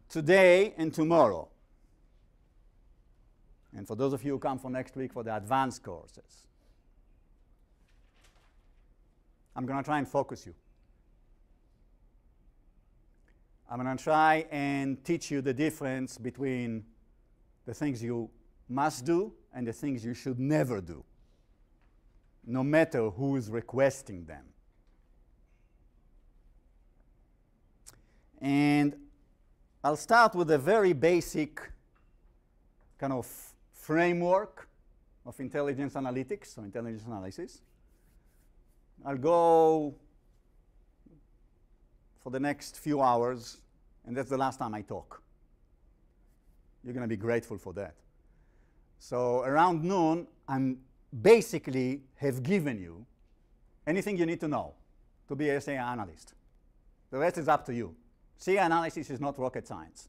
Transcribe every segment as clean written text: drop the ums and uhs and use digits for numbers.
today and tomorrow. And for those of you who come for next week for the advanced courses, I'm going to try and focus you. I'm going to try and teach you the difference between the things you must do and the things you should never do, no matter who is requesting them. And I'll start with a very basic kind of framework of intelligence analytics, or intelligence analysis. I'll go for the next few hours, and that's the last time I talk. You're going to be grateful for that. So around noon, I'm basically have given you anything you need to know to be a SAI analyst. The rest is up to you. SAI analysis is not rocket science.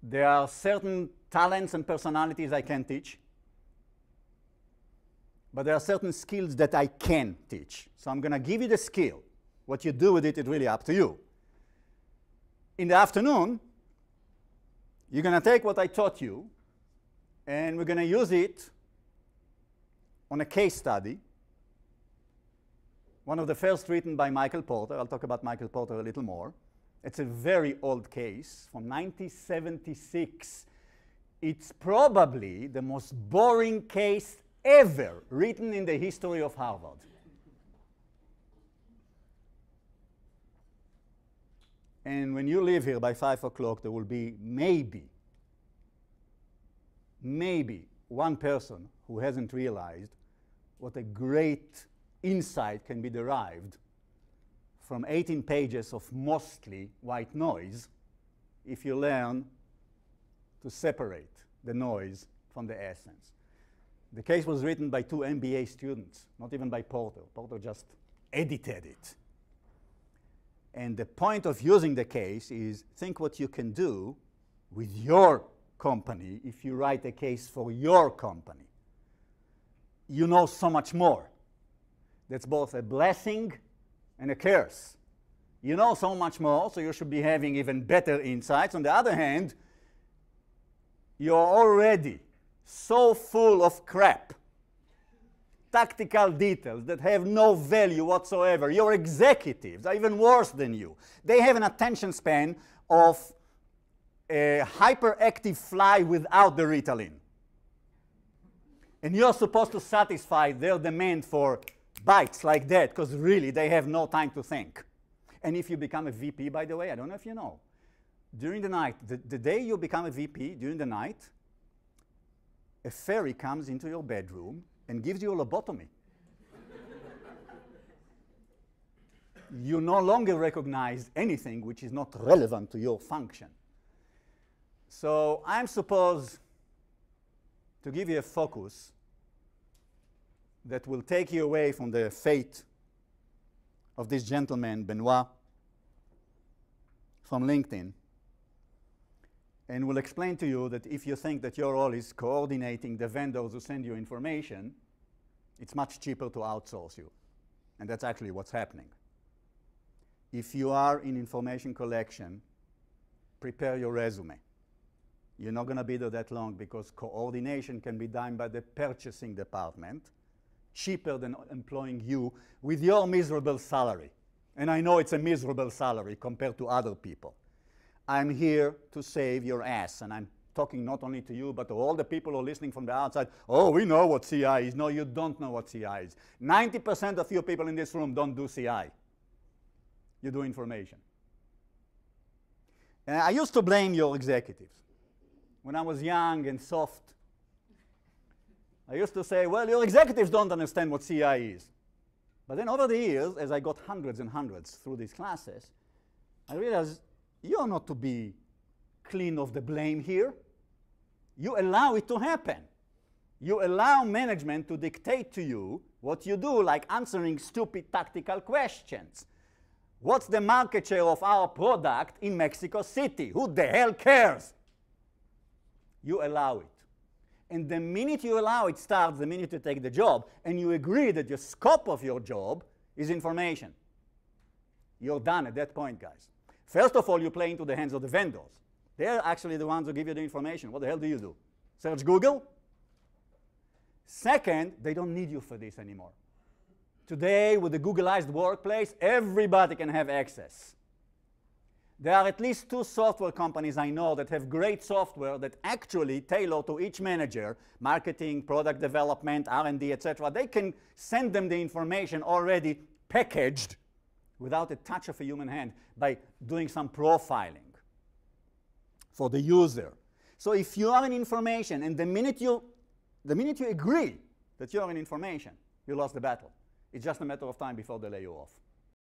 There are certain talents and personalities I can teach, but there are certain skills that I can teach. So I'm going to give you the skill. What you do with it is really up to you. In the afternoon, you're going to take what I taught you, and we're going to use it on a case study, one of the first written by Michael Porter. I'll talk about Michael Porter a little more. It's a very old case from 1976. It's probably the most boring case ever written in the history of Harvard. And when you leave here by 5 o'clock, there will be maybe one person who hasn't realized what a great insight can be derived from 18 pages of mostly white noise if you learn to separate the noise from the essence. The case was written by 2 MBA students, not even by Porter. Porter just edited it. And the point of using the case is think what you can do with your company if you write a case for your company. You know so much more. That's both a blessing and a curse. You know so much more, so you should be having even better insights. On the other hand, you're already so full of crap, tactical details that have no value whatsoever. Your executives are even worse than you. They have an attention span of a hyperactive fly without the Ritalin. And you're supposed to satisfy their demand for bites like that, because really they have no time to think. And if you become a VP, by the way, I don't know if you know, during the night, the day you become a VP, during the night, a fairy comes into your bedroom and gives you a lobotomy. You no longer recognize anything which is not relevant to your function. So I'm supposed to give you a focus that will take you away from the fate of this gentleman, Benoit, from LinkedIn, and will explain to you that if you think that your role is coordinating the vendors who send you information, it's much cheaper to outsource you. And that's actually what's happening. If you are in information collection, prepare your resume. You're not going to be there that long because coordination can be done by the purchasing department, cheaper than employing you with your miserable salary. And I know it's a miserable salary compared to other people. I'm here to save your ass, and I'm talking not only to you, but to all the people who are listening from the outside. Oh, we know what CI is. No, you don't know what CI is. 90% of you people in this room don't do CI. You do information. And I used to blame your executives. When I was young and soft, I used to say, well, your executives don't understand what CI is. But then over the years, as I got hundreds and hundreds through these classes, I realized you're not to be clean of the blame here. You allow it to happen. You allow management to dictate to you what you do, like answering stupid tactical questions. What's the market share of our product in Mexico City? Who the hell cares? You allow it. And the minute you allow it starts the minute you take the job, and you agree that the scope of your job is information. You're done at that point, guys. First of all, you play into the hands of the vendors. They're actually the ones who give you the information. What the hell do you do? Search Google? Second, they don't need you for this anymore. Today, with the Googleized workplace, everybody can have access. There are at least 2 software companies I know that have great software that actually tailor to each manager, marketing, product development, R&D, etc. They can send them the information already packaged without a touch of a human hand by doing some profiling for the user. So if you are in information, and the minute you agree that you are in information, you lost the battle. It's just a matter of time before they lay you off.